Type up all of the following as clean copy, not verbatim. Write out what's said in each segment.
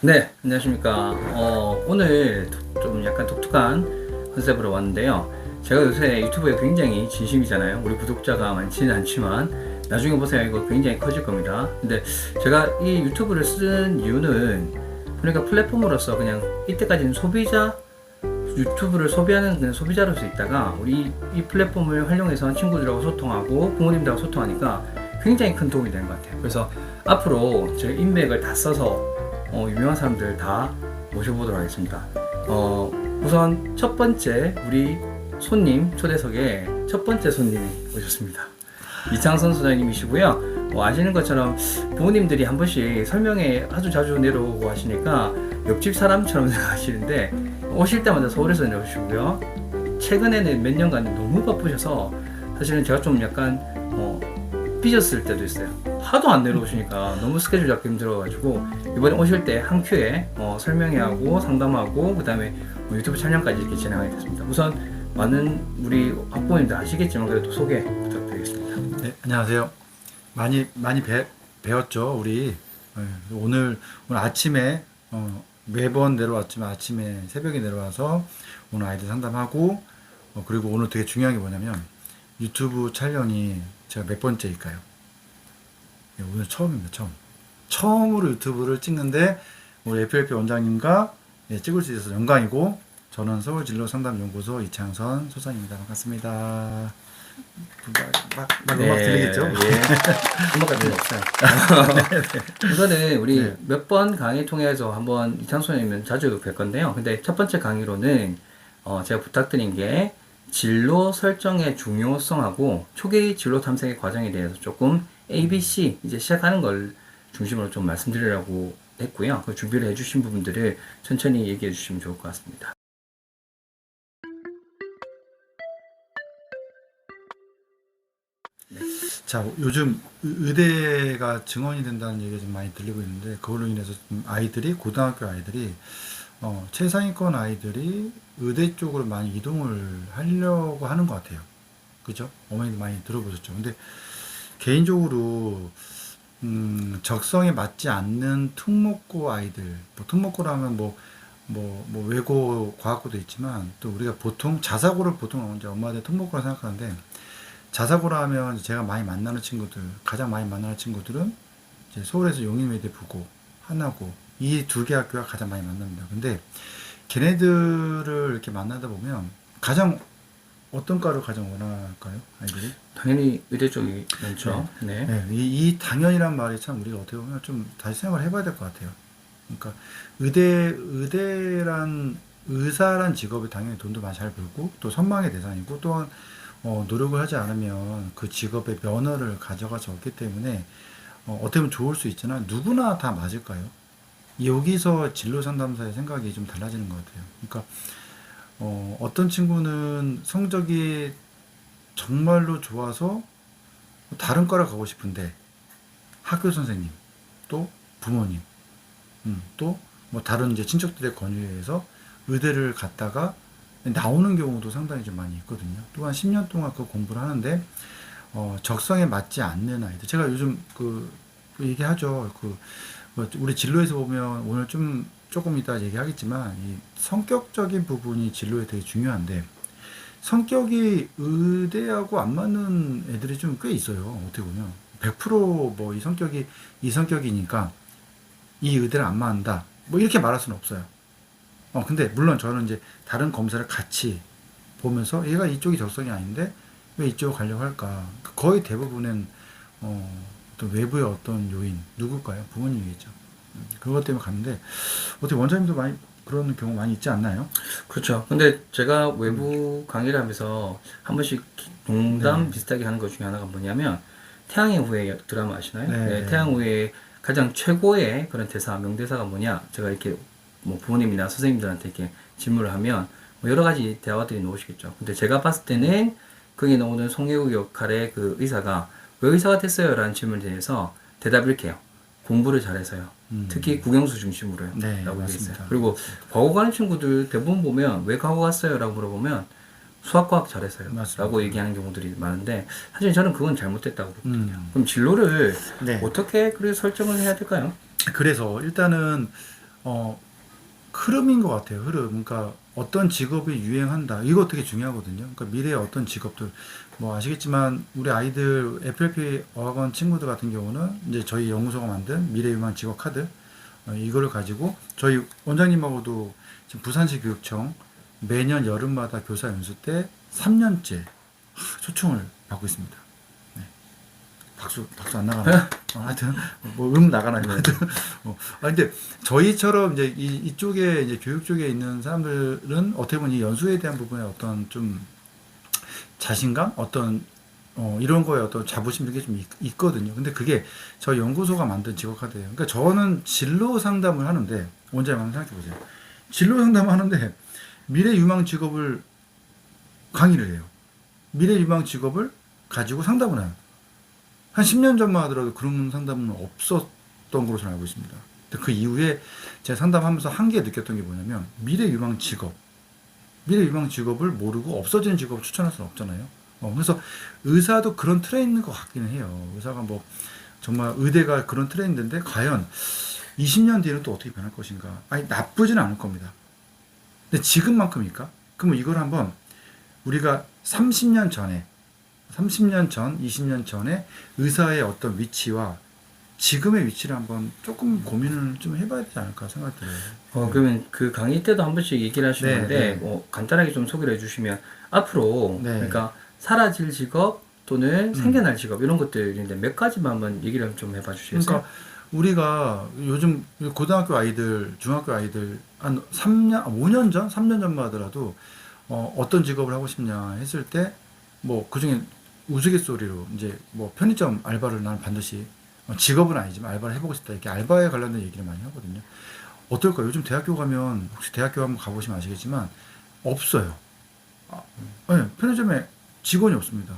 네, 안녕하십니까. 오늘 좀 약간 독특한 컨셉으로 왔는데요. 제가 요새 유튜브에 굉장히 진심이잖아요. 우리 구독자가 많지는 않지만 나중에 보세요. 이거 굉장히 커질 겁니다. 근데 제가 이 유튜브를 쓴 이유는 보니까 플랫폼으로서 그냥 이때까지는 소비자, 유튜브를 소비하는 그냥 소비자로서 있다가 우리 이 플랫폼을 활용해서 친구들하고 소통하고 부모님들하고 소통하니까 굉장히 큰 도움이 되는 것 같아요. 그래서 앞으로 제 인맥을 다 써서 유명한 사람들 다 모셔보도록 하겠습니다. 우선 첫 번째 우리 손님 초대석에 첫 번째 손님이 오셨습니다. 이창선 소장님이시고요. 아시는 것처럼 부모님들이 한 번씩 설명회 아주 자주 내려오고 하시니까 옆집 사람처럼 생각하시는데 오실 때마다 서울에서 내려오시고요. 최근에는 몇 년간 너무 바쁘셔서 사실은 제가 좀 약간 삐졌을 때도 있어요. 하도 안 내려오시니까 너무 스케줄 잡기 힘들어가지고 이번에 오실 때 한 큐에 설명회하고 상담하고 그 다음에 유튜브 촬영까지 이렇게 진행하게 됐습니다. 우선 많은 우리 학부모님들 아시겠지만 그래도 소개 부탁드리겠습니다. 네, 안녕하세요. 많이 배웠죠, 우리. 오늘 아침에 매번 내려왔지만 아침에 새벽에 내려와서 오늘 아이들 상담하고 그리고 오늘 되게 중요한 게 뭐냐면 유튜브 촬영이 제가 몇 번째일까요? 네, 오늘 처음입니다. 처음으로 유튜브를 찍는데 우리 FLP 원장님과 찍을 수 있어서 영광이고 저는 서울진로상담연구소 이창선 소장입니다. 반갑습니다. 막 네, 음악 들리겠죠? 예. 음악 같은 거 없어요. 우선은 우리 몇 번 강의 통해서 한번 이창소님은 자주 뵐 건데요. 근데 첫 번째 강의로는 제가 부탁드린 게 진로 설정의 중요성하고 초기 진로 탐색의 과정에 대해서 조금 ABC 이제 시작하는 걸 중심으로 좀 말씀드리려고 했고요. 그 준비를 해주신 부분들을 천천히 얘기해 주시면 좋을 것 같습니다. 자, 요즘 의대가 증원이 된다는 얘기가 좀 많이 들리고 있는데 그걸로 인해서 좀 고등학교 아이들이 최상위권 아이들이 의대 쪽으로 많이 이동을 하려고 하는 것 같아요. 그죠? 어머니도 많이 들어보셨죠. 근데 개인적으로 적성에 맞지 않는 특목고 아이들, 뭐 특목고라면 외고 과학고도 있지만 또 우리가 보통 자사고를 보통 이제 엄마들 특목고라 생각하는데 자사고라 하면 제가 가장 많이 만나는 친구들은 이제 서울에서 용인외대 부고, 하나고, 이 두 개 학교가 가장 많이 만납니다. 근데 걔네들을 이렇게 만나다 보면 어떤 과를 가장 원할까요? 아이들이? 당연히 의대 쪽이 많죠. 네. 이 당연이란 말이 참 우리가 어떻게 보면 좀 다시 생각을 해봐야 될 것 같아요. 그러니까 의사란 직업이 당연히 돈도 많이 잘 벌고 또 선망의 대상이고 또한 노력을 하지 않으면 그 직업의 면허를 가져가지 않기 때문에 어떻게 보면 좋을 수 있지만 누구나 다 맞을까요? 여기서 진로 상담사의 생각이 좀 달라지는 것 같아요. 그러니까 어떤 친구는 성적이 정말로 좋아서 다른 과를 가고 싶은데 학교 선생님, 또 부모님, 또 뭐 다른 이제 친척들의 권유에 의해서 의대를 갔다가 나오는 경우도 상당히 좀 많이 있거든요. 또한 10년 동안 그 공부를 하는데 적성에 맞지 않는 아이들. 제가 요즘 얘기하죠. 우리 진로에서 보면 오늘 조금 이따 얘기하겠지만 이 성격적인 부분이 진로에 되게 중요한데 성격이 의대하고 안 맞는 애들이 좀 꽤 있어요. 어떻게 보면 100%뭐 이 성격이니까 이 의대를 안 맞는다. 뭐 이렇게 말할 수는 없어요. 근데 물론 저는 이제 다른 검사를 같이 보면서 얘가 이쪽이 적성이 아닌데 왜 이쪽으로 가려고 할까? 거의 대부분은 또 외부의 어떤 요인 누굴까요? 부모님이겠죠. 그것 때문에 갔는데 어떻게 원장님도 많이 그런 경우 많이 있지 않나요? 그렇죠. 근데 제가 외부 강의를 하면서 한 번씩 농담 비슷하게 하는 것 중에 하나가 뭐냐면 태양의 후예 드라마 아시나요? 네, 태양 후예 가장 최고의 그런 대사, 명대사가 뭐냐? 제가 이렇게 뭐 부모님이나 선생님들한테 이렇게 질문을 하면 뭐 여러 가지 대화들이 나오시겠죠. 근데 제가 봤을 때는 거기에 나오는 송혜교 역할의 그 의사가 왜 의사가 됐어요? 라는 질문에 대해서 대답을 이렇게 해요. 공부를 잘해서요. 특히 국영수 중심으로요. 네, 라고 맞습니다. 얘기했어요. 그리고 과거 가는 친구들 대부분 보면 왜 과거 갔어요? 라고 물어보면 수학과학 잘해서요. 맞습니다. 라고 얘기하는 경우들이 많은데 사실 저는 그건 잘못됐다고 보거든요. 그럼 진로를 네. 어떻게 그래 설정을 해야 될까요? 그래서 일단은 어, 흐름인 것 같아요. 흐름. 그러니까 어떤 직업이 유행한다. 이거 되게 중요하거든요. 그러니까 미래의 어떤 직업들. 뭐 아시겠지만 우리 아이들 FLP 어학원 친구들 같은 경우는 이제 저희 연구소가 만든 미래유망 직업 카드 이거를 가지고 저희 원장님하고도 지금 부산시 교육청 매년 여름마다 교사 연수 때 3년째 초청을 받고 있습니다. 네. 박수 안 나가나? 하여튼, 나가나요? 하여튼, 근데, 저희처럼 이제 이쪽에, 이제 교육 쪽에 있는 사람들은 어떻게 보면 이 연수에 대한 부분에 어떤 좀 자신감? 이런 거에 어떤 자부심 이게 좀 있거든요. 근데 그게 저희 연구소가 만든 직업카드예요. 그러니까 저는 진로 상담을 하는데, 원장님 한번 생각해 보세요. 진로 상담을 하는데, 미래 유망 직업을 강의를 해요. 미래 유망 직업을 가지고 상담을 해요. 한 10년 전만 하더라도 그런 상담은 없었던 걸로 저는 알고 있습니다. 그 이후에 제가 상담하면서 한계 느꼈던 게 뭐냐면 미래 유망 직업을 모르고 없어지는 직업을 추천할 수는 없잖아요. 그래서 의사도 그런 틀에 있는 것 같기는 해요. 의사가 뭐 정말 의대가 그런 틀에 있는데 과연 20년 뒤에는 또 어떻게 변할 것인가. 아니 나쁘지는 않을 겁니다. 근데 지금만큼일까? 그러면 이걸 한번 우리가 30년 전, 20년 전에 의사의 어떤 위치와 지금의 위치를 한번 조금 고민을 좀 해봐야 되지 않을까 생각이 들어요. 그러면 그 강의 때도 한 번씩 얘기를 하시는데, 네. 뭐, 간단하게 좀 소개를 해주시면, 앞으로, 네. 그러니까, 사라질 직업 또는 생겨날 직업, 이런 것들인데, 몇 가지만 한번 얘기를 좀 해봐 주시겠어요? 그러니까 우리가 요즘 고등학교 아이들, 중학교 아이들 한 5년 전, 3년 전만 하더라도 어떤 직업을 하고 싶냐 했을 때 뭐 그중에 우스갯소리로 이제 뭐 편의점 알바를 난 반드시 직업은 아니지만 알바를 해보고 싶다 이렇게 알바에 관련된 얘기를 많이 하거든요. 어떨까요? 요즘 대학교 가면 혹시 대학교 한번 가보시면 아시겠지만 없어요. 네, 편의점에 직원이 없습니다.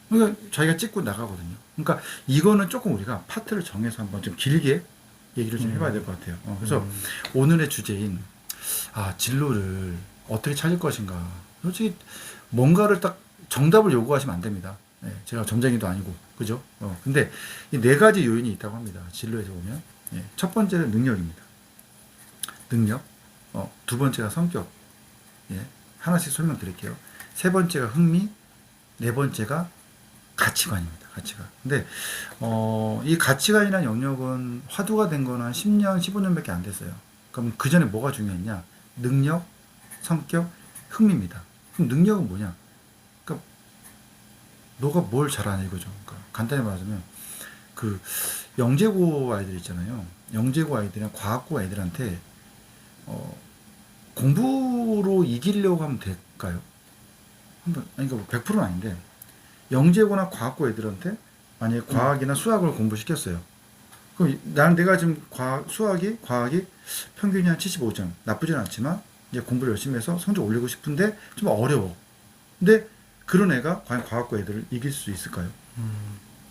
그러니까 자기가 찍고 나가거든요. 그러니까 이거는 조금 우리가 파트를 정해서 한번 좀 길게 얘기를 좀 해봐야 될 것 같아요. 그래서 오늘의 주제인 진로를 어떻게 찾을 것인가. 솔직히 뭔가를 딱 정답을 요구하시면 안 됩니다. 네, 제가 점쟁이도 아니고 그죠? 근데 이 네 가지 요인이 있다고 합니다. 진로에서 보면 첫 번째는 능력입니다. 능력. 두 번째가 성격. 하나씩 설명드릴게요. 세 번째가 흥미. 네 번째가 가치관입니다. 가치관. 근데 이 가치관이라는 영역은 화두가 된 거는 한 10년, 15년밖에 안 됐어요. 그럼 그 전에 뭐가 중요했냐? 능력, 성격, 흥미입니다. 그럼 능력은 뭐냐? 그러니까 너가 뭘 잘하냐 이거죠. 그러니까 간단히 말하자면 그 영재고 아이들 있잖아요. 영재고 아이들이나 과학고 아이들한테 공부로 이기려고 하면 될까요? 그러니까 100%는 아닌데 영재고나 과학고 애들한테 만약에 과학이나 수학을 공부시켰어요. 그럼 내가 지금 과학이 평균이 한 75점 나쁘진 않지만 이제 공부를 열심히 해서 성적 올리고 싶은데 좀 어려워. 근데 그런 애가 과연 과학고 애들을 이길 수 있을까요?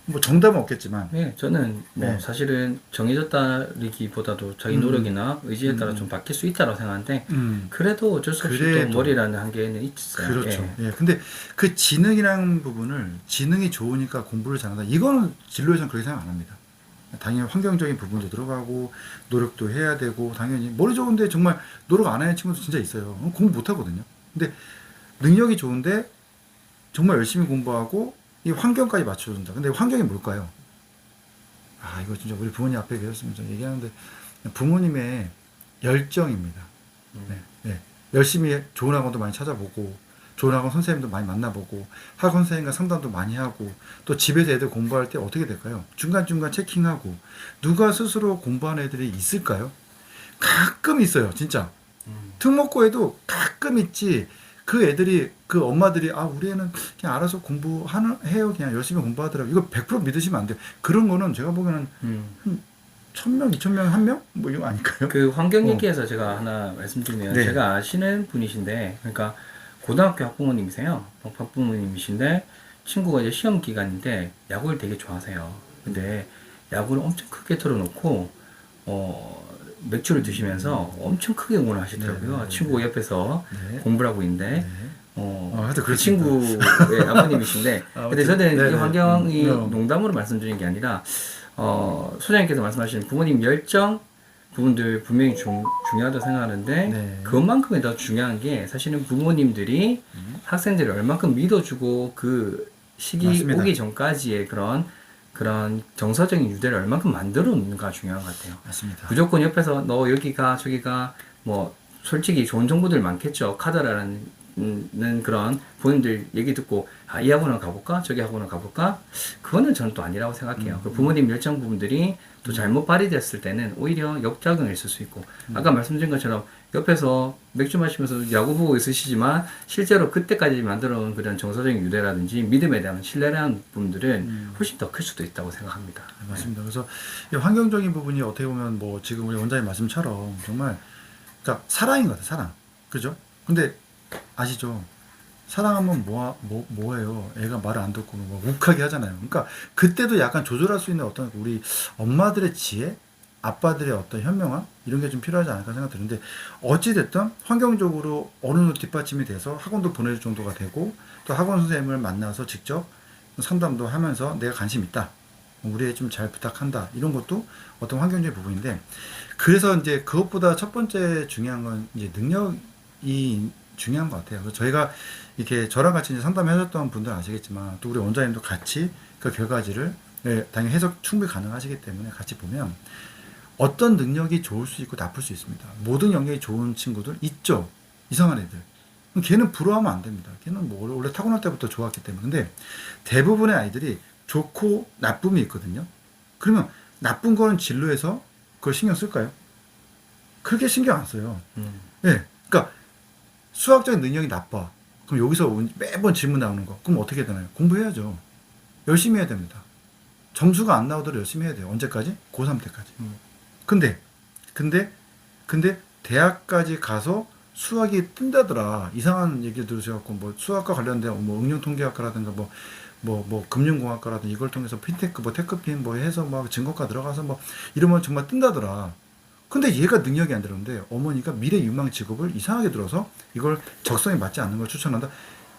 뭐 정답은 없겠지만. 네, 저는 뭐 사실은 정해졌다기보다도 자기 노력이나 의지에 따라 좀 바뀔 수 있다고 생각하는데, 그래도 어쩔 수 없이 또 머리라는 한계는 있어요. 그렇죠. 근데 그 지능이라는 부분을 지능이 좋으니까 공부를 잘한다. 이거는 진로에서는 그렇게 생각 안 합니다. 당연히 환경적인 부분도 들어가고 노력도 해야 되고 당연히 머리 좋은데 정말 노력 안 하는 친구도 진짜 있어요. 공부 못 하거든요. 근데 능력이 좋은데 정말 열심히 공부하고 이 환경까지 맞춰준다. 근데 환경이 뭘까요? 이거 진짜 우리 부모님 앞에 계셨으면 좀 얘기하는데 부모님의 열정입니다. 열심히 좋은 학원도 많이 찾아보고 좋은 학원 선생님도 많이 만나보고 학원 선생님과 상담도 많이 하고 또 집에서 애들 공부할 때 어떻게 될까요? 중간중간 체킹하고 누가 스스로 공부하는 애들이 있을까요? 가끔 있어요. 진짜. 특목고에도 가끔 있지. 그 애들이 그 엄마들이 우리 애는 그냥 알아서 해요. 그냥 열심히 공부하더라고. 이거 100% 믿으시면 안 돼요. 그런 거는 제가 보기에는 한 1000명, 2000명, 1명? 뭐 이거 아닐까요? 그 환경 얘기에서 제가 하나 말씀드리면 제가 아시는 분이신데 그러니까 고등학교 학부모님이세요. 학부모님이신데 친구가 이제 시험 기간인데 야구를 되게 좋아하세요. 근데 야구를 엄청 크게 틀어놓고 맥주를 드시면서 엄청 크게 응원을 하시더라고요. 친구 옆에서 공부를 하고 있는데 그 친구의 아버님이신데 근데 저는 이 환경이 농담으로 말씀드리는 게 아니라 소장님께서 말씀하시는 부모님 열정 부분들 분명히 중요하다고 생각하는데 네. 그것만큼이 더 중요한 게 사실은 부모님들이 학생들을 얼만큼 믿어주고 그 시기 맞습니다. 오기 전까지의 그런 정서적인 유대를 얼만큼 만들어 놓는가 중요한 것 같아요. 맞습니다. 무조건 옆에서 너 여기가 저기가 뭐 솔직히 좋은 정보들 많겠죠. 카더라는 그런 부모님들 얘기 듣고 이 학원을 가볼까 저기 학원을 가볼까 그거는 저는 또 아니라고 생각해요. 그 부모님 열정 부분들이 또 잘못 발휘됐을 때는 오히려 역작용이 있을 수 있고 아까 말씀드린 것처럼 옆에서 맥주 마시면서 야구 보고 있으시지만 실제로 그때까지 만들어 놓은 그런 정서적인 유대라든지 믿음에 대한 신뢰라는 부분들은 훨씬 더 클 수도 있다고 생각합니다. 맞습니다. 그래서 이 환경적인 부분이 어떻게 보면 뭐 지금 우리 원장님 말씀처럼 정말 그러니까 사랑인 것 같아요. 사랑. 그죠? 근데 아시죠? 사랑하면 뭐예요? 애가 말을 안 듣고 뭐 욱하게 하잖아요. 그러니까 그때도 약간 조절할 수 있는 어떤 우리 엄마들의 지혜, 아빠들의 어떤 현명함 이런 게 좀 필요하지 않을까 생각 드는데 어찌됐든 환경적으로 어느 정도 뒷받침이 돼서 학원도 보내줄 정도가 되고 또 학원 선생님을 만나서 직접 상담도 하면서 내가 관심 있다. 우리 애 좀 잘 부탁한다. 이런 것도 어떤 환경적인 부분인데 그래서 이제 그것보다 첫 번째 중요한 건 이제 능력이 중요한 것 같아요. 그래서 저희가 이렇게 저랑 같이 이제 상담해 줬던 분들 아시겠지만 또 우리 원장님도 같이 그 결과지를 당연히 해석 충분히 가능하시기 때문에 같이 보면 어떤 능력이 좋을 수 있고 나쁠 수 있습니다. 모든 영역이 좋은 친구들 있죠. 이상한 애들. 그럼 걔는 부러워하면 안 됩니다. 걔는 뭐 원래 타고날 때부터 좋았기 때문에. 근데 대부분의 아이들이 좋고 나쁨이 있거든요. 그러면 나쁜 거는 진로에서 그걸 신경 쓸까요? 그렇게 신경 안 써요. 예. 그러니까 수학적인 능력이 나빠. 그럼 여기서 매번 질문 나오는 거. 그럼 어떻게 해야 되나요? 공부해야죠. 열심히 해야 됩니다. 점수가 안 나오도록 열심히 해야 돼요. 언제까지? 고3 때까지. 근데 대학까지 가서 수학이 뜬다더라. 이상한 얘기 들으셔갖고 뭐 수학과 관련된 뭐 응용통계학과라든가 뭐 금융공학과라든가 이걸 통해서 핀테크 뭐 테크핀 뭐 해서 막 증거과 들어가서 뭐 이러면 정말 뜬다더라. 근데 얘가 능력이 안 들었는데 어머니가 미래 유망 직업을 이상하게 들어서 이걸 적성에 맞지 않는 걸 추천한다.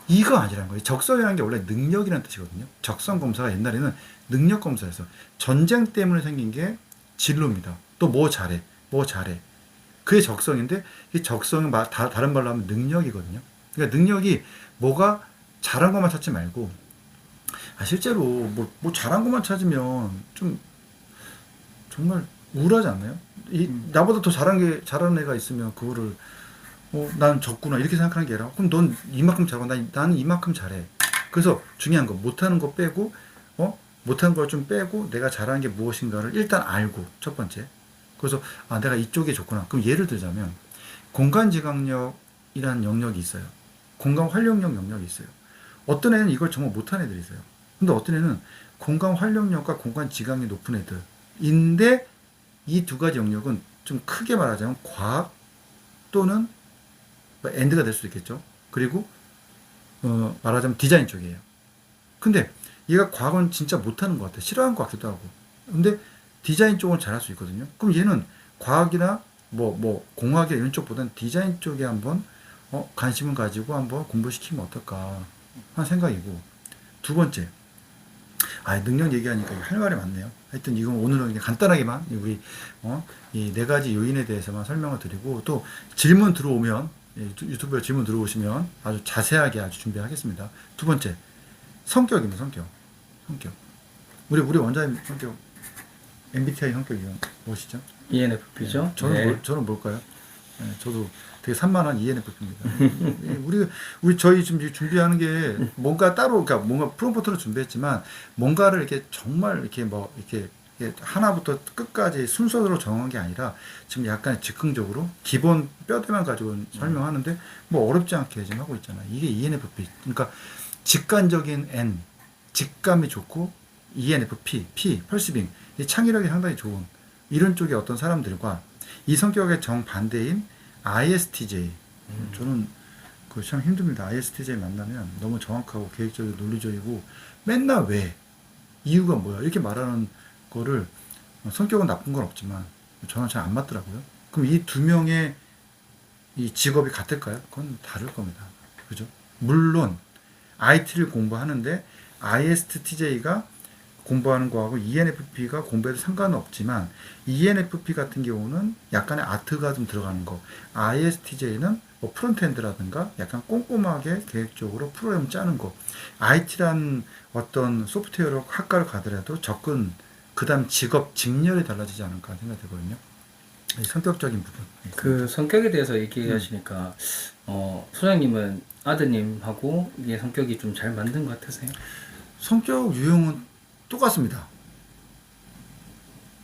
이거 아니라는 거예요. 적성이라는 게 원래 능력이라는 뜻이거든요. 적성 검사가 옛날에는 능력 검사였어. 전쟁 때문에 생긴 게 진로입니다. 또 뭐 잘해. 그게 적성인데 이 적성은 다른 말로 하면 능력이거든요. 그러니까 능력이 뭐가 잘한 것만 찾지 말고 실제로 뭐 잘한 것만 찾으면 좀 정말 우울하지 않나요? 나보다 더 잘하는 애가 있으면 그거를 난 적구나 이렇게 생각하는 게 아니라 그럼 넌 이만큼 잘하고 나는 이만큼 잘해. 그래서 중요한 거 못하는 거 빼고 못하는 걸 좀 빼고 내가 잘하는 게 무엇인가를 일단 알고 첫 번째. 그래서 내가 이쪽이 좋구나. 그럼 예를 들자면 공간지각력이라는 영역이 있어요. 공간활용력 영역이 있어요. 어떤 애는 이걸 정말 못하는 애들이 있어요. 근데 어떤 애는 공간활용력과 공간지각력이 높은 애들인데 이 두 가지 영역은 좀 크게 말하자면 과학 또는 엔드가 될 수도 있겠죠. 그리고 말하자면 디자인 쪽이에요. 근데 얘가 과학은 진짜 못하는 것 같아. 싫어하는 것 같기도 하고. 근데 디자인 쪽은 잘할 수 있거든요. 그럼 얘는 과학이나 뭐 공학이나 이런 쪽보다는 디자인 쪽에 한번 관심을 가지고 한번 공부시키면 어떨까 하는 생각이고 두 번째 능력 얘기하니까 할 말이 많네요. 하여튼 이건 오늘은 그냥 간단하게만 우리 이 네 가지 요인에 대해서만 설명을 드리고 또 질문 들어오면 유튜브에 질문 들어오시면 아주 자세하게 아주 준비하겠습니다. 두 번째 성격입니다. 성격. 우리 원장님 성격 MBTI 성격이 무엇이죠? ENFP죠. 네. 저는 뭘까요? 네, 저도 되게 산만한 ENFP입니다. 저희 지금 준비하는 게 뭔가 따로, 그러니까 뭔가 프롬프트로 준비했지만 뭔가를 이렇게 정말 이렇게 하나부터 끝까지 순서대로 정한 게 아니라 지금 약간 즉흥적으로 기본 뼈대만 가지고 설명하는데 뭐 어렵지 않게 지금 하고 있잖아요. 이게 ENFP. 그러니까 직관적인 N, 직감이 좋고 ENFP, P, 펄시빙, 이 창의력이 상당히 좋은 이런 쪽의 어떤 사람들과 이 성격의 정반대인 ISTJ. 저는 그거 참 힘듭니다. ISTJ 만나면 너무 정확하고 계획적이고 논리적이고 맨날 왜? 이유가 뭐야? 이렇게 말하는 거를 성격은 나쁜 건 없지만 저는 잘 안 맞더라고요. 그럼 이 두 명의 이 직업이 같을까요? 그건 다를 겁니다. 그죠? 물론 IT를 공부하는데 ISTJ가 공부하는 거하고 ENFP가 공부해도 상관은 없지만 ENFP 같은 경우는 약간의 아트가 좀 들어가는 거, ISTJ는 뭐 프론트엔드라든가 약간 꼼꼼하게 계획적으로 프로그램 짜는 거, IT란 어떤 소프트웨어 학과를 가더라도 접근, 그 다음 직업, 직렬이 달라지지 않을까 생각되거든요. 성격적인 부분. 그 성격에 대해서 얘기하시니까 소장님은 아드님하고 이게 성격이 좀 잘 맞는 것 같으세요? 성격 유형은 똑같습니다.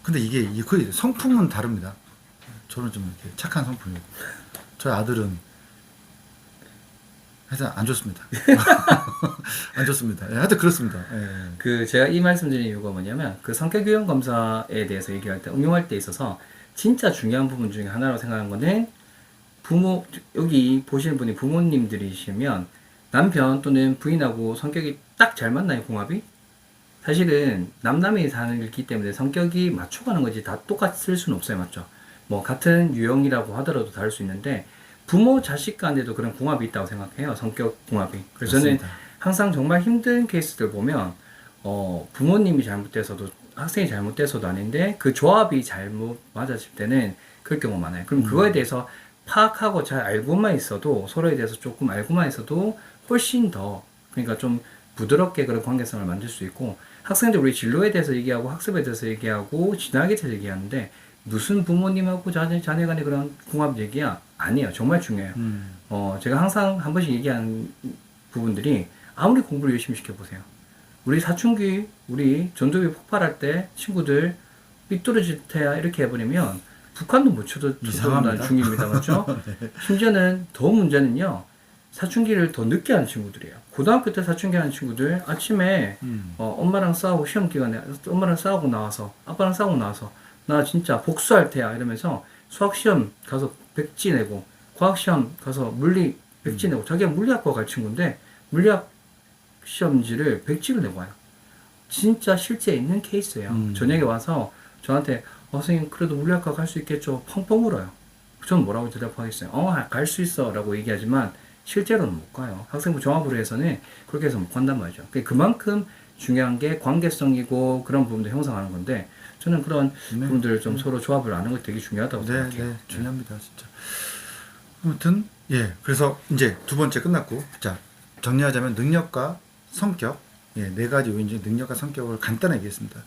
근데 이게 그 성품은 다릅니다. 저는 좀 이렇게 착한 성품이고 저희 아들은 하여튼 안 좋습니다. 안 좋습니다. 예, 하여튼 그렇습니다. 예. 그 제가 이 말씀드린 이유가 뭐냐면 그 성격 유형 검사에 대해서 얘기할 때 응용할 때 있어서 진짜 중요한 부분 중에 하나라고 생각하는 거는 부모 여기 보시는 분이 부모님들이시면 남편 또는 부인하고 성격이 딱 잘 맞나요, 궁합이? 사실은 남남이 살기 때문에 성격이 맞춰가는 거지 다 똑같을 수는 없어요, 맞죠? 뭐 같은 유형이라고 하더라도 다를 수 있는데 부모 자식 간에도 그런 궁합이 있다고 생각해요, 성격 궁합이. 그래서 저는 맞습니다. 항상 정말 힘든 케이스들 보면 부모님이 잘못돼서도 학생이 잘못돼서도 아닌데 그 조합이 잘못 맞았을 때는 그럴 경우가 많아요. 그럼 그거에 대해서 파악하고 잘 알고만 있어도 서로에 대해서 조금 알고만 있어도 훨씬 더 그러니까 좀 부드럽게 그런 관계성을 만들 수 있고 학생들 우리 진로에 대해서 얘기하고 학습에 대해서 얘기하고 진학에 대해서 얘기하는데 무슨 부모님하고 자녀 간의 그런 궁합 얘기야? 아니에요. 정말 중요해요. 제가 항상 한 번씩 얘기하는 부분들이 아무리 공부를 열심히 시켜보세요. 우리 사춘기, 우리 전두엽이 폭발할 때 친구들 삐뚤어질 테야 이렇게 해버리면 북한도 못 쳐다보는 중입니다. 맞죠? 심지어는 더 문제는요. 사춘기를 더 늦게 하는 친구들이에요. 고등학교 때 사춘기 하는 친구들 아침에 엄마랑 싸우고 시험 기간에 엄마랑 싸우고 나와서 아빠랑 싸우고 나와서 나 진짜 복수할 테야 이러면서 수학 시험 가서 백지 내고 과학 시험 가서 물리 백지 내고 자기가 물리학과 갈 친구인데 물리학 시험지를 백지를 내고 와요. 진짜 실제 있는 케이스예요. 저녁에 와서 저한테 선생님 그래도 물리학과 갈 수 있겠죠? 펑펑 울어요. 저는 뭐라고 대답하겠어요? 갈 수 있어 라고 얘기하지만 실제로는 못 가요. 학생부 종합으로 해서는 그렇게 해서 못 간단 말이죠. 그만큼 중요한 게 관계성이고 그런 부분도 형성하는 건데 저는 그런 부분들을 좀 서로 조합을 아는 게 되게 중요하다고 생각해요. 네, 중요합니다, 진짜. 아무튼 예, 그래서 이제 두 번째 끝났고, 자 정리하자면 능력과 성격, 예, 네 가지 요인 중 능력과 성격을 간단하게 얘기했습니다.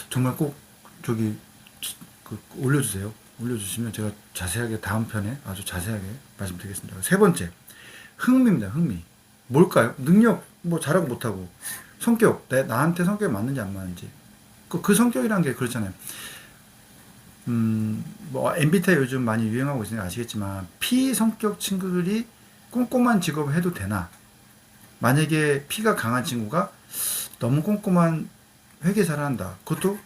정말 꼭 저기 올려주세요. 올려주시면 제가 자세하게 다음 편에 아주 자세하게 말씀드리겠습니다. 세 번째, 흥미입니다. 흥미. 뭘까요? 능력 뭐 잘하고 못하고 성격, 나한테 성격이 맞는지 안 맞는지. 그 성격이란 게 그렇잖아요. 뭐 MBTI 요즘 많이 유행하고 있으니까 아시겠지만 P 성격 친구들이 꼼꼼한 직업을 해도 되나? 만약에 P가 강한 친구가 너무 꼼꼼한 회계사를 한다. 그것도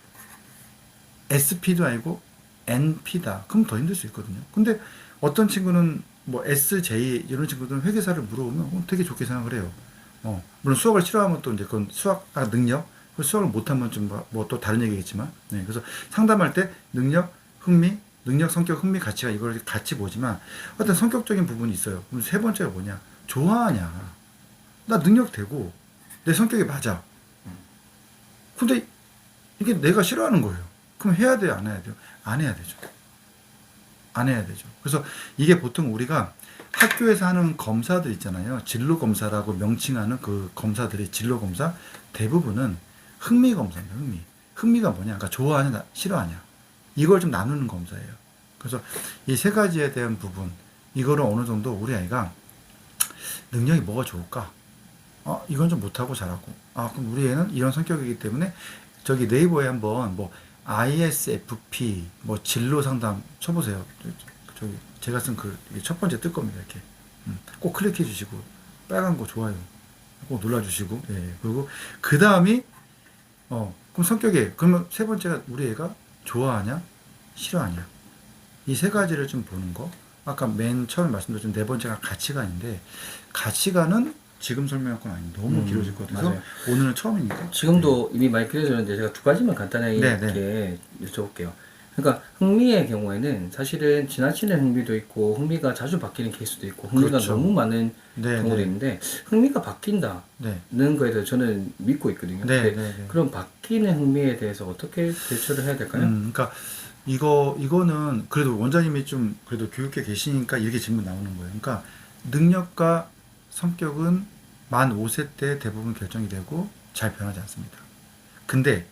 SP도 아니고 NP다. 그럼 더 힘들 수 있거든요. 근데 어떤 친구는 뭐 SJ 이런 친구들은 회계사를 물어보면 되게 좋게 생각을 해요. 물론 수학을 싫어하면 또 이제 그건 수학 능력, 수학을 못하면 좀 뭐 또 다른 얘기겠지만, 네, 그래서 상담할 때 능력, 흥미, 능력, 성격, 흥미, 가치가 이걸 같이 보지만 어떤 성격적인 부분이 있어요. 그럼 세 번째가 뭐냐? 좋아하냐? 나 능력 되고 내 성격이 맞아. 근데 이게 내가 싫어하는 거예요. 그럼 해야 돼요, 안 해야 돼요? 안 해야 되죠. 안 해야 되죠. 그래서 이게 보통 우리가 학교에서 하는 검사들 있잖아요. 진로 검사라고 명칭하는 그 검사들이 진로 검사 대부분은 흥미 검사입니다. 흥미. 흥미가 뭐냐? 그러니까 좋아하냐, 싫어하냐. 이걸 좀 나누는 검사예요. 그래서 이 세 가지에 대한 부분, 이거를 어느 정도 우리 아이가 능력이 뭐가 좋을까? 이건 좀 못하고 잘하고. 그럼 우리 애는 이런 성격이기 때문에 저기 네이버에 한번 뭐 ISFP 뭐 진로 상담 쳐보세요. 저기 제가 쓴 글 첫 번째 뜰 겁니다. 이렇게 꼭 클릭해 주시고 빨간 거 좋아요 꼭 눌러 주시고, 예, 그리고 그 다음이 그럼 성격에 그러면 세 번째가 우리 애가 좋아하냐 싫어하냐 이 세 가지를 좀 보는 거. 아까 맨 처음에 말씀드렸던 네 번째가 가치관인데 가치관은 지금 설명할 건 아닌데 너무 길어질 것 같아서 맞아요. 오늘은 처음이니까 지금도 이미 많이 길어졌는데 제가 두 가지만 간단하게 네, 이렇게 여쭤볼게요. 그러니까 흥미의 경우에는 사실은 지나치는 흥미도 있고 흥미가 자주 바뀌는 케이스도 있고 흥미가 그렇죠. 너무 많은 네, 경우도 네. 있는데 흥미가 바뀐다는 네. 거에 대해서 저는 믿고 있거든요. 네, 근데 네, 네. 그런 바뀌는 흥미에 대해서 어떻게 대처를 해야 될까요? 그러니까 이거는 그래도 원장님이 좀 그래도 교육에 계시니까 이렇게 질문 나오는 거예요. 그러니까 능력과 성격은 만 5세 때 대부분 결정이 되고 잘 변하지 않습니다. 근데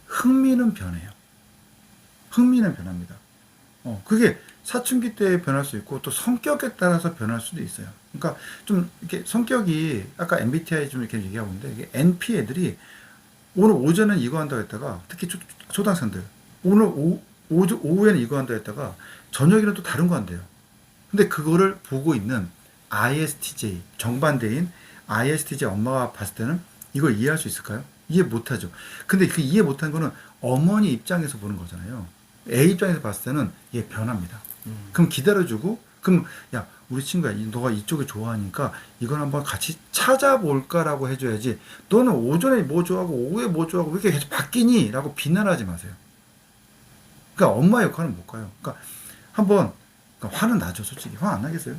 흥미는 변해요. 흥미는 변합니다. 그게 사춘기 때 변할 수 있고 또 성격에 따라서 변할 수도 있어요. 그러니까 좀 이렇게 성격이 아까 MBTI 좀 이렇게 얘기하고 있는데 이게 NP 애들이 오늘 오전엔 이거 한다고 했다가 특히 초등학생들 오늘 오후에는 이거 한다고 했다가 저녁에는 또 다른 거 한대요. 근데 그거를 보고 있는 ISTJ 정반대인 ISTJ 엄마가 봤을 때는 이걸 이해할 수 있을까요? 이해 못하죠. 근데 그 이해 못한 거는 어머니 입장에서 보는 거잖아요. 애 입장에서 봤을 때는 얘 변합니다. 그럼 기다려주고 그럼 야 우리 친구야 너가 이쪽을 좋아하니까 이걸 한번 같이 찾아볼까라고 해줘야지 너는 오전에 뭐 좋아하고 오후에 뭐 좋아하고 왜 이렇게 계속 바뀌니? 라고 비난하지 마세요. 그러니까 엄마 역할은 못 가요. 그러니까 한번 그러니까 화는 나죠 솔직히. 화 안 나겠어요?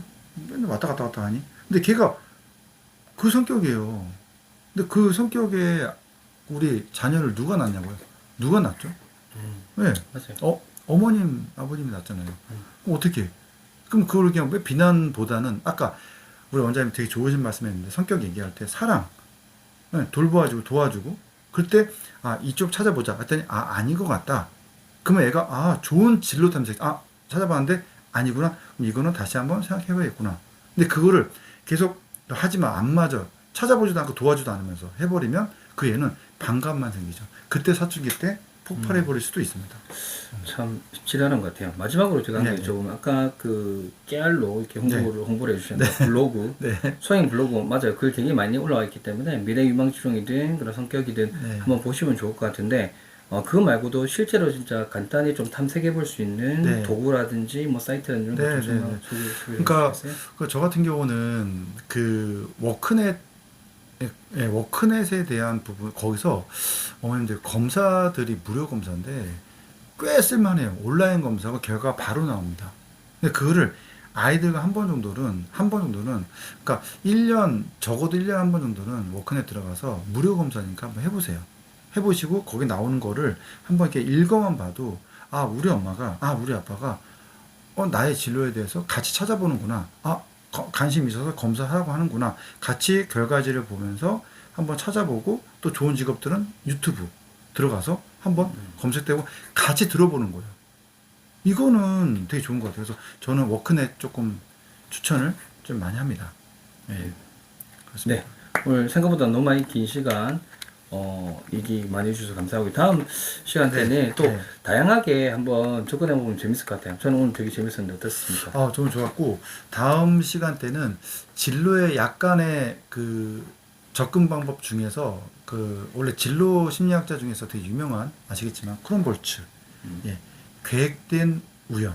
맨날 왔다 갔다 하니? 근데 걔가 그 성격이에요. 근데 그 성격에 우리 자녀를 누가 낳냐고요? 누가 낳죠? 네. 맞아요. 어머님, 아버님이 낳잖아요. 그럼 어떻게? 그럼 그걸 그냥 왜 비난보다는 아까 우리 원장님 되게 좋으신 말씀했는데 성격 얘기할 때 사랑, 네, 돌봐주고 도와주고 그때 이쪽 찾아보자 했더니 아닌 것 같다. 그러면 애가 좋은 진로 탐색 찾아봤는데 아니구나. 그럼 이거는 다시 한번 생각해봐야겠구나. 근데 그거를 계속 하지마 안 맞아 찾아보지도 않고 도와주지도 않으면서 해버리면 그 애는 반감만 생기죠. 그때 사춘기 때 폭발해버릴 수도 있습니다. 참 쉽지 않은 것 같아요. 마지막으로 제가 네, 한게 네. 좀 아까 그 깨알로 이렇게 홍보를 해주셨는데 블로그 네. 소행 블로그 맞아요. 글 되게 많이 올라와 있기 때문에 미래 유망주종이든 그런 성격이든 네. 한번 보시면 좋을 것 같은데 그거 말고도 실제로 진짜 간단히 좀 탐색해 볼 수 있는 네. 도구라든지 뭐 사이트라든지 이런 네, 것좀 네, 네. 그러니까 저 같은 경우는 그 워크넷에 대한 부분 거기서 어머님들 검사들이 무료 검사인데 꽤 쓸만해요. 온라인 검사가 결과가 바로 나옵니다. 근데 그거를 아이들과 한 번 정도는 그러니까 1년 적어도 1년 한 번 정도는 워크넷 들어가서 무료 검사니까 한번 해보세요. 해보시고 거기 나오는 거를 한번 이렇게 읽어만 봐도 우리 엄마가 우리 아빠가 나의 진로에 대해서 같이 찾아보는구나. 관심 있어서 검사하라고 하는구나. 같이 결과지를 보면서 한번 찾아보고 또 좋은 직업들은 유튜브 들어가서 한번 검색되고 같이 들어보는 거예요. 이거는 되게 좋은 것 같아요. 그래서 저는 워크넷 조금 추천을 좀 많이 합니다. 네, 그렇습니다. 네. 오늘 생각보다 너무 많이 긴 시간 얘기 많이 해주셔서 감사하고 다음 시간 때는 또 다양하게 한번 접근해보면 재밌을 것 같아요. 저는 오늘 되게 재밌었는데 어떻습니까? 저는 좋았고 다음 시간 때는 진로에 약간의 그 접근 방법 중에서 그 원래 진로 심리학자 중에서 되게 유명한 아시겠지만 크롬볼츠 계획된 우연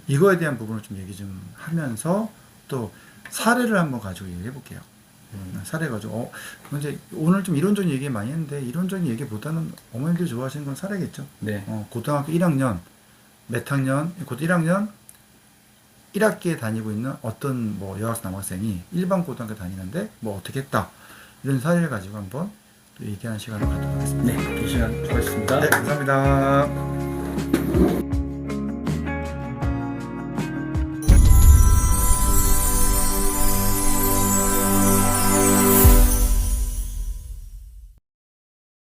이거에 대한 부분을 좀 얘기 좀 하면서 또 사례를 한번 가지고 얘기해 볼게요. 사례 가지고 이제 오늘 좀 이론적인 얘기 많이 했는데 이론적인 얘기보다는 어머님들이 좋아하시는 건 사례겠죠. 네. 고등학교 1학년 몇 학년 곧 1학년 1학기에 다니고 있는 어떤 뭐 여학생 남학생이 일반 고등학교 다니는데 뭐 어떻게 했다 이런 사례를 가지고 한번 또 얘기하는 시간을 갖도록 하겠습니다. 네, 긴 시간 수고하셨습니다. 네, 감사합니다.